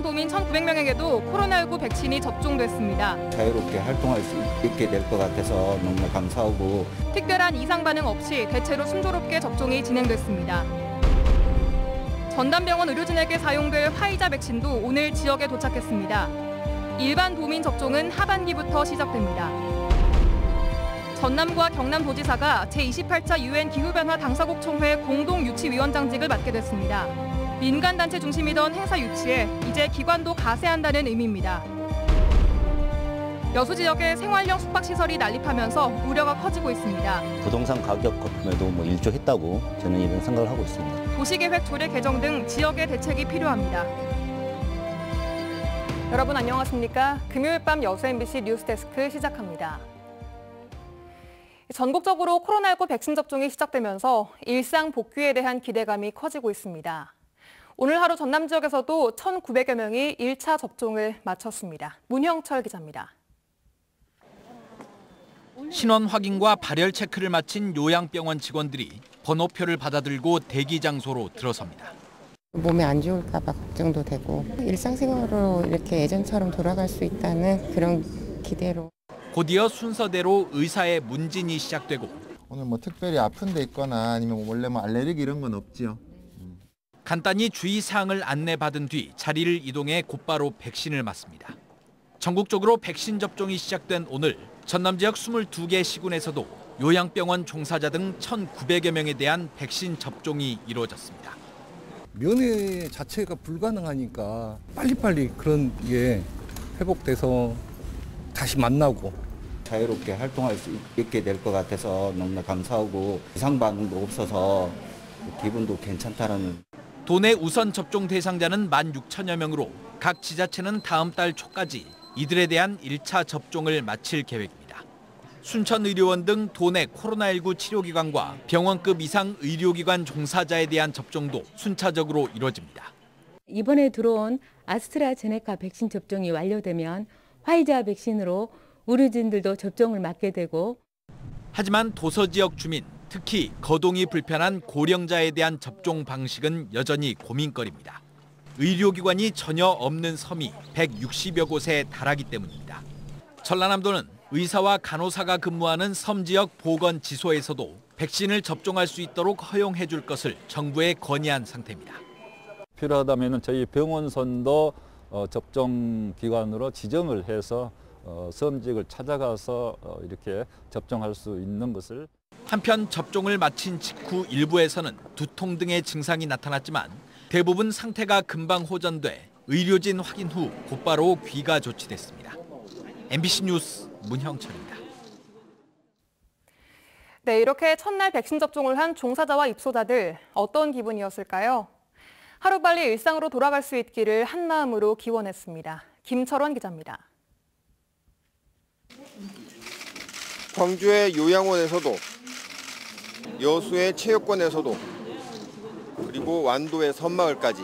도민 1,900명에게도 코로나19 백신이 접종됐습니다. 자유롭게 활동할 수 있게 될 것 같아서 너무나 감사하고 특별한 이상 반응 없이 대체로 순조롭게 접종이 진행됐습니다. 전담병원 의료진에게 사용될 화이자 백신도 오늘 지역에 도착했습니다. 일반 도민 접종은 하반기부터 시작됩니다. 전남과 경남도지사가 제28차 UN 기후변화 당사국 총회 공동유치위원장직을 맡게 됐습니다. 민간단체 중심이던 행사 유치에 이제 기관도 가세한다는 의미입니다. 여수 지역의 생활형 숙박시설이 난립하면서 우려가 커지고 있습니다. 부동산 가격 거품에도 일조했다고 저는 이런 생각을 하고 있습니다. 도시계획 조례 개정 등 지역의 대책이 필요합니다. 여러분 안녕하십니까? 금요일 밤 여수 MBC 뉴스데스크 시작합니다. 전국적으로 코로나19 백신 접종이 시작되면서 일상 복귀에 대한 기대감이 커지고 있습니다. 오늘 하루 전남 지역에서도 1,900여 명이 1차 접종을 마쳤습니다. 문형철 기자입니다. 신원 확인과 발열 체크를 마친 요양병원 직원들이 번호표를 받아들고 대기 장소로 들어섭니다. 몸에 안 좋을까 봐 걱정도 되고 일상생활로 이렇게 예전처럼 돌아갈 수 있다는 그런 기대로. 곧이어 순서대로 의사의 문진이 시작되고 오늘 특별히 아픈 데 있거나 아니면 원래 알레르기 이런 건 없지요. 간단히 주의사항을 안내받은 뒤 자리를 이동해 곧바로 백신을 맞습니다. 전국적으로 백신 접종이 시작된 오늘 전남 지역 22개 시군에서도 요양병원 종사자 등 1,900여 명에 대한 백신 접종이 이루어졌습니다. 면회 자체가 불가능하니까 빨리빨리 그런 게 회복돼서 다시 만나고 자유롭게 활동할 수 있게 될 것 같아서 너무나 감사하고 이상 반응도 없어서 기분도 괜찮다라는. 도내 우선 접종 대상자는 16,000여 명으로 각 지자체는 다음 달 초까지 이들에 대한 1차 접종을 마칠 계획입니다. 순천의료원 등 도내 코로나19 치료기관과 병원급 이상 의료기관 종사자에 대한 접종도 순차적으로 이루어집니다. 이번에 들어온 아스트라제네카 백신 접종이 완료되면 화이자 백신으로 의료진들도 접종을 맡게 되고. 하지만 도서지역 주민, 특히 거동이 불편한 고령자에 대한 접종 방식은 여전히 고민거리입니다. 의료기관이 전혀 없는 섬이 160여 곳에 달하기 때문입니다. 전라남도는 의사와 간호사가 근무하는 섬 지역 보건지소에서도 백신을 접종할 수 있도록 허용해 줄 것을 정부에 건의한 상태입니다. 필요하다면 저희 병원선도 접종 기관으로 지정을 해서 섬직을 찾아가서 이렇게 접종할 수 있는 것을. 한편 접종을 마친 직후 일부에서는 두통 등의 증상이 나타났지만 대부분 상태가 금방 호전돼 의료진 확인 후 곧바로 귀가 조치됐습니다. MBC 뉴스 문형철입니다. 네, 이렇게 첫날 백신 접종을 한 종사자와 입소자들 어떤 기분이었을까요? 하루빨리 일상으로 돌아갈 수 있기를 한마음으로 기원했습니다. 김철원 기자입니다. 광주의 요양원에서도 여수의 체육관에서도 그리고 완도의 섬마을까지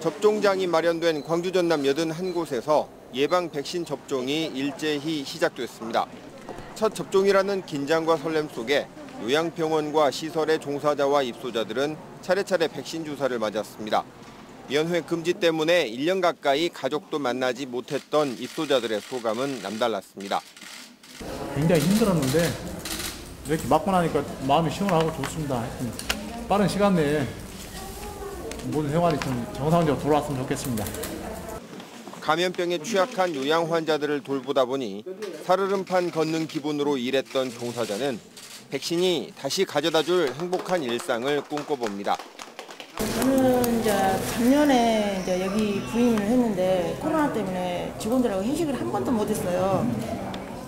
접종장이 마련된 광주 전남 81곳에서 예방 백신 접종이 일제히 시작됐습니다. 첫 접종이라는 긴장과 설렘 속에 요양병원과 시설의 종사자와 입소자들은 차례차례 백신 주사를 맞았습니다. 면회 금지 때문에 1년 가까이 가족도 만나지 못했던 입소자들의 소감은 남달랐습니다. 굉장히 힘들었는데 이렇게 맞고 나니까 마음이 시원하고 좋습니다. 하여튼 빠른 시간 내에 모든 생활이 좀 정상적으로 돌아왔으면 좋겠습니다. 감염병에 취약한 요양 환자들을 돌보다 보니 살얼음판 걷는 기분으로 일했던 종사자는 백신이 다시 가져다줄 행복한 일상을 꿈꿔봅니다. 저는 이제 작년에 여기 부임을 했는데 코로나 때문에 직원들하고 회식을 한 번도 못했어요.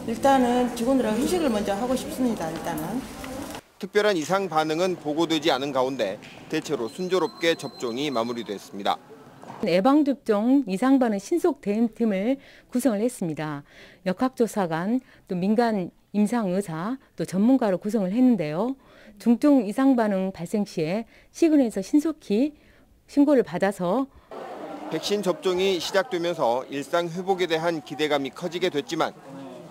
일단은 직원들하고 회식을 먼저 하고 싶습니다. 일단은. 특별한 이상 반응은 보고되지 않은 가운데 대체로 순조롭게 접종이 마무리됐습니다. 예방접종 이상 반응 신속 대응팀을 구성을 했습니다. 역학조사관, 또 민간 임상의사, 또 전문가로 구성을 했는데요. 중증 이상 반응 발생 시에 시군에서 신속히 신고를 받아서 백신 접종이 시작되면서 일상 회복에 대한 기대감이 커지게 됐지만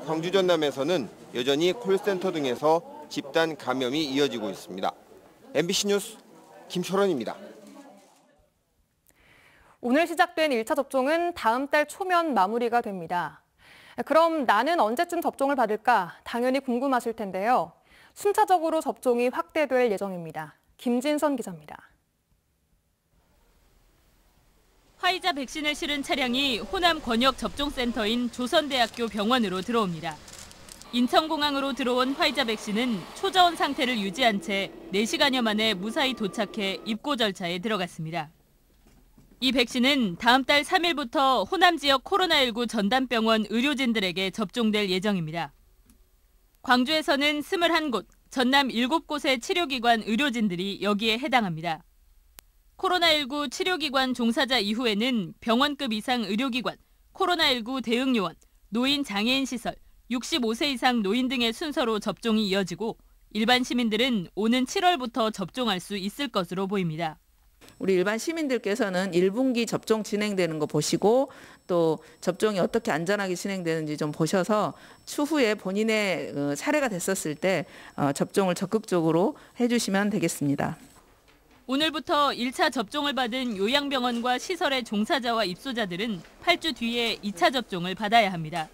광주 전남에서는 여전히 콜센터 등에서 집단 감염이 이어지고 있습니다. MBC 뉴스 김철원입니다. 오늘 시작된 1차 접종은 다음 달 초면 마무리가 됩니다. 그럼 나는 언제쯤 접종을 받을까 당연히 궁금하실 텐데요. 순차적으로 접종이 확대될 예정입니다. 김진선 기자입니다. 화이자 백신을 실은 차량이 호남 권역 접종센터인 조선대학교 병원으로 들어옵니다. 인천공항으로 들어온 화이자 백신은 초저온 상태를 유지한 채 4시간여 만에 무사히 도착해 입고 절차에 들어갔습니다. 이 백신은 다음 달 3일부터 호남 지역 코로나19 전담병원 의료진들에게 접종될 예정입니다. 광주에서는 21곳, 전남 7곳의 치료기관 의료진들이 여기에 해당합니다. 코로나19 치료기관 종사자 이후에는 병원급 이상 의료기관, 코로나19 대응요원, 노인 장애인 시설, 65세 이상 노인 등의 순서로 접종이 이어지고 일반 시민들은 오는 7월부터 접종할 수 있을 것으로 보입니다. 우리 일반 시민들께서는 1분기 접종 진행되는 거 보시고 또 접종이 어떻게 안전하게 진행되는지 좀 보셔서 추후에 본인의 사례가 됐었을 때 접종을 적극적으로 해주시면 되겠습니다. 오늘부터 1차 접종을 받은 요양병원과 시설의 종사자와 입소자들은 8주 뒤에 2차 접종을 받아야 합니다.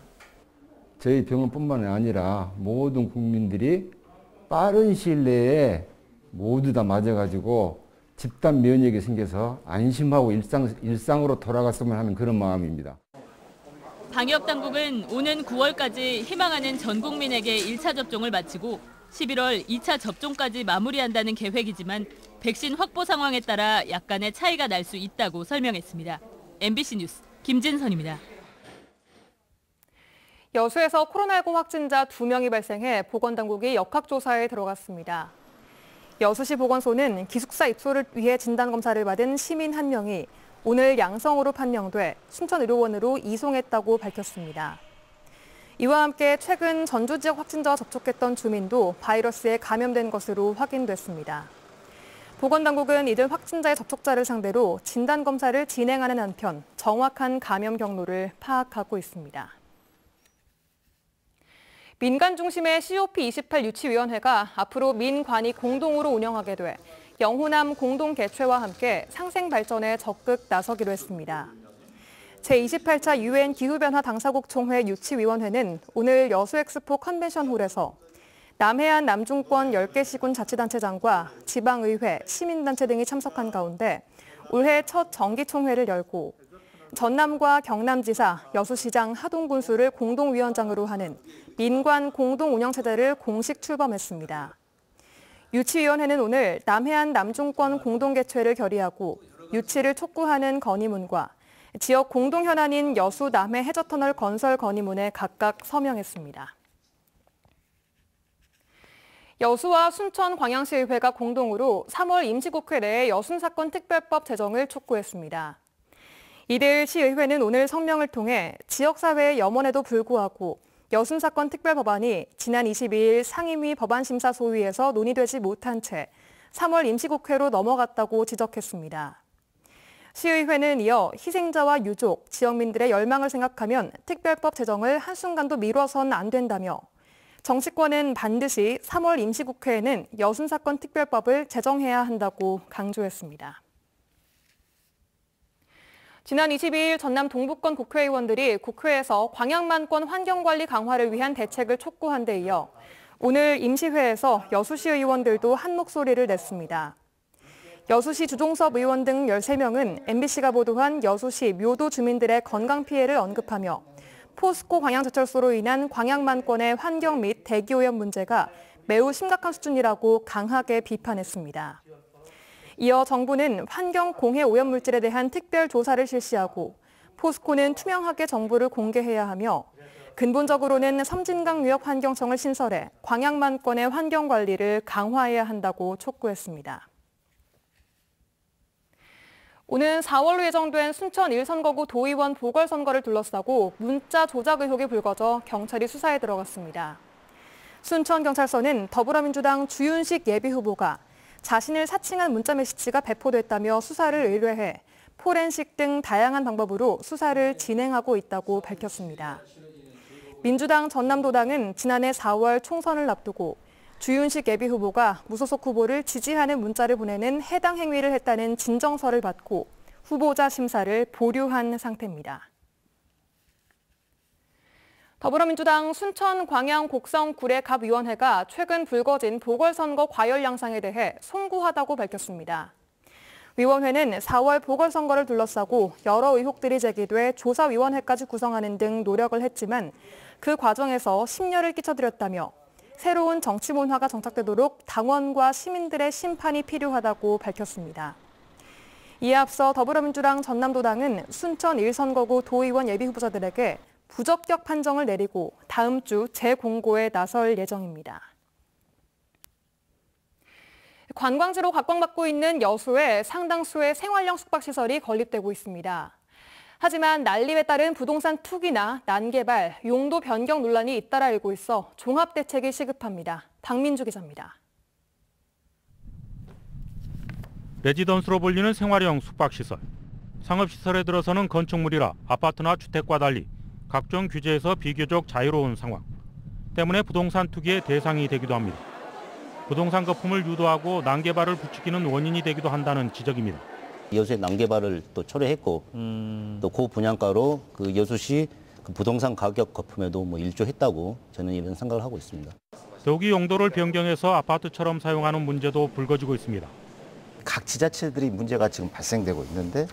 저희 병원뿐만 아니라 모든 국민들이 빠른 시일 내에 모두 다 맞아가지고 집단 면역이 생겨서 안심하고 일상으로 돌아갔으면 하는 그런 마음입니다. 방역당국은 오는 9월까지 희망하는 전 국민에게 1차 접종을 마치고 11월 2차 접종까지 마무리한다는 계획이지만 백신 확보 상황에 따라 약간의 차이가 날 수 있다고 설명했습니다. MBC 뉴스 김진선입니다. 여수에서 코로나19 확진자 2명이 발생해 보건당국이 역학조사에 들어갔습니다. 여수시 보건소는 기숙사 입소를 위해 진단검사를 받은 시민 1명이 오늘 양성으로 판명돼 순천의료원으로 이송했다고 밝혔습니다. 이와 함께 최근 전주 지역 확진자와 접촉했던 주민도 바이러스에 감염된 것으로 확인됐습니다. 보건당국은 이들 확진자의 접촉자를 상대로 진단검사를 진행하는 한편 정확한 감염 경로를 파악하고 있습니다. 민간 중심의 COP28 유치위원회가 앞으로 민관이 공동으로 운영하게 돼 영호남 공동 개최와 함께 상생 발전에 적극 나서기로 했습니다. 제28차 UN 기후변화 당사국 총회 유치위원회는 오늘 여수엑스포 컨벤션홀에서 남해안 남중권 10개 시군 자치단체장과 지방의회, 시민단체 등이 참석한 가운데 올해 첫 정기총회를 열고 전남과 경남지사, 여수시장, 하동군수를 공동위원장으로 하는 민관 공동운영체제를 공식 출범했습니다. 유치위원회는 오늘 남해안 남중권 공동개최를 결의하고 유치를 촉구하는 건의문과 지역 공동현안인 여수 남해 해저터널 건설 건의문에 각각 서명했습니다. 여수와 순천 광양시의회가 공동으로 3월 임시국회 내에 여순사건 특별법 제정을 촉구했습니다. 이들 시의회는 오늘 성명을 통해 지역사회의 염원에도 불구하고 여순사건 특별법안이 지난 22일 상임위 법안심사 소위에서 논의되지 못한 채 3월 임시국회로 넘어갔다고 지적했습니다. 시의회는 이어 희생자와 유족, 지역민들의 열망을 생각하면 특별법 제정을 한순간도 미뤄선 안 된다며 정치권은 반드시 3월 임시국회에는 여순사건 특별법을 제정해야 한다고 강조했습니다. 지난 22일 전남 동부권 국회의원들이 국회에서 광양만권 환경관리 강화를 위한 대책을 촉구한 데 이어 오늘 임시회에서 여수시 의원들도 한 목소리를 냈습니다. 여수시 주종섭 의원 등 13명은 MBC가 보도한 여수시 묘도 주민들의 건강 피해를 언급하며 포스코 광양제철소로 인한 광양만권의 환경 및 대기오염 문제가 매우 심각한 수준이라고 강하게 비판했습니다. 이어 정부는 환경 공해 오염 물질에 대한 특별 조사를 실시하고 포스코는 투명하게 정보를 공개해야 하며 근본적으로는 섬진강유역 환경청을 신설해 광양만권의 환경 관리를 강화해야 한다고 촉구했습니다. 오는 4월로 예정된 순천 1선거구 도의원 보궐선거를 둘러싸고 문자 조작 의혹이 불거져 경찰이 수사에 들어갔습니다. 순천경찰서는 더불어민주당 주윤식 예비후보가 자신을 사칭한 문자 메시지가 배포됐다며 수사를 의뢰해 포렌식 등 다양한 방법으로 수사를 진행하고 있다고 밝혔습니다. 민주당 전남도당은 지난해 4월 총선을 앞두고 주윤식 예비후보가 무소속 후보를 지지하는 문자를 보내는 해당 행위를 했다는 진정서를 받고 후보자 심사를 보류한 상태입니다. 더불어민주당 순천 광양 곡성 구례갑위원회가 최근 불거진 보궐선거 과열 양상에 대해 송구하다고 밝혔습니다. 위원회는 4월 보궐선거를 둘러싸고 여러 의혹들이 제기돼 조사위원회까지 구성하는 등 노력을 했지만 그 과정에서 심려를 끼쳐드렸다며 새로운 정치 문화가 정착되도록 당원과 시민들의 심판이 필요하다고 밝혔습니다. 이에 앞서 더불어민주당 전남도당은 순천 1선거구 도의원 예비후보자들에게 부적격 판정을 내리고 다음 주 재공고에 나설 예정입니다. 관광지로 각광받고 있는 여수에 상당수의 생활형 숙박시설이 건립되고 있습니다. 하지만 난립에 따른 부동산 투기나 난개발, 용도 변경 논란이 잇따라 일고 있어 종합대책이 시급합니다. 박민주 기자입니다. 레지던스로 불리는 생활형 숙박시설. 상업시설에 들어서는 건축물이라 아파트나 주택과 달리 각종 규제에서 비교적 자유로운 상황. 때문에 부동산 투기의 대상이 되기도 합니다. 부동산 거품을 유도하고 난개발을 부추기는 원인이 되기도 한다는 지적입니다. 여수의 난개발을 또 초래했고 또 고분양가로 그 여수시 그 부동산 가격 거품에도 일조했다고 저는 이런 생각을 하고 있습니다. 더욱이 용도를 변경해서 아파트처럼 사용하는 문제도 불거지고 있습니다. 각 지자체들이 문제가 지금 발생되고 있는데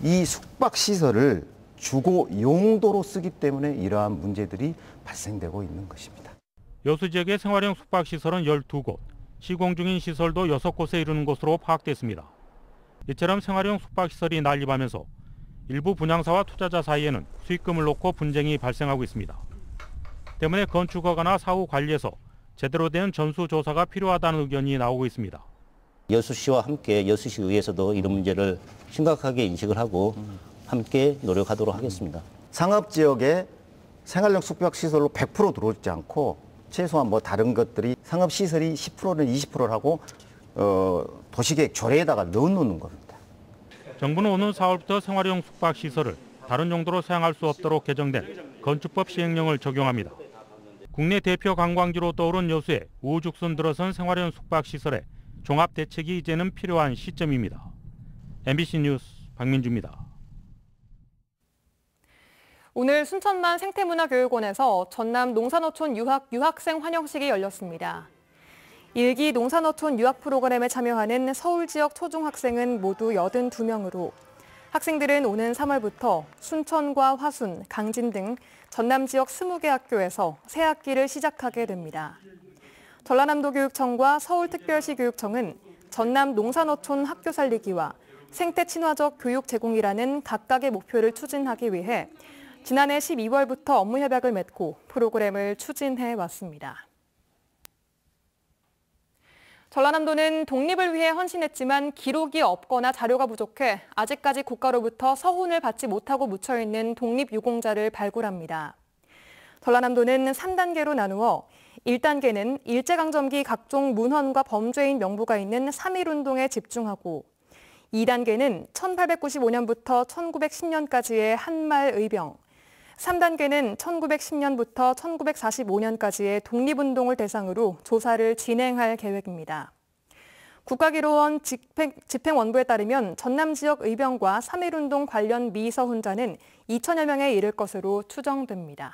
이 숙박시설을 주거 용도로 쓰기 때문에 이러한 문제들이 발생되고 있는 것입니다. 여수 지역의 생활형 숙박시설은 12곳, 시공 중인 시설도 6곳에 이르는 것으로 파악됐습니다. 이처럼 생활형 숙박시설이 난립하면서 일부 분양사와 투자자 사이에는 수익금을 놓고 분쟁이 발생하고 있습니다. 때문에 건축허가나 사후 관리에서 제대로 된 전수조사가 필요하다는 의견이 나오고 있습니다. 여수시와 함께 여수시의회에서도 이런 문제를 심각하게 인식을 하고 함께 노력하도록 하겠습니다. 상업지역에 생활형 숙박시설로 100% 들어오지 않고 최소한 다른 것들이 상업시설이 10%는 20%를 하고 도시계획 조례에다가 넣어놓는 겁니다. 정부는 오는 4월부터 생활형 숙박시설을 다른 용도로 사용할 수 없도록 개정된 건축법 시행령을 적용합니다. 국내 대표 관광지로 떠오른 여수에 우후죽순 들어선 생활형 숙박시설에 종합대책이 이제는 필요한 시점입니다. MBC 뉴스 박민주입니다. 오늘 순천만 생태문화교육원에서 전남 농산어촌 유학생 환영식이 열렸습니다. 1기 농산어촌 유학 프로그램에 참여하는 서울 지역 초중학생은 모두 82명으로 학생들은 오는 3월부터 순천과 화순, 강진 등 전남 지역 20개 학교에서 새 학기를 시작하게 됩니다. 전라남도 교육청과 서울특별시 교육청은 전남 농산어촌 학교 살리기와 생태 친화적 교육 제공이라는 각각의 목표를 추진하기 위해 지난해 12월부터 업무 협약을 맺고 프로그램을 추진해 왔습니다. 전라남도는 독립을 위해 헌신했지만 기록이 없거나 자료가 부족해 아직까지 국가로부터 서훈을 받지 못하고 묻혀있는 독립유공자를 발굴합니다. 전라남도는 3단계로 나누어 1단계는 일제강점기 각종 문헌과 범죄인 명부가 있는 3.1운동에 집중하고 2단계는 1895년부터 1910년까지의 한말 의병, 3단계는 1910년부터 1945년까지의 독립운동을 대상으로 조사를 진행할 계획입니다. 국가기록원 집행원부에 따르면 전남 지역 의병과 3.1운동 관련 미서훈자는 2천여 명에 이를 것으로 추정됩니다.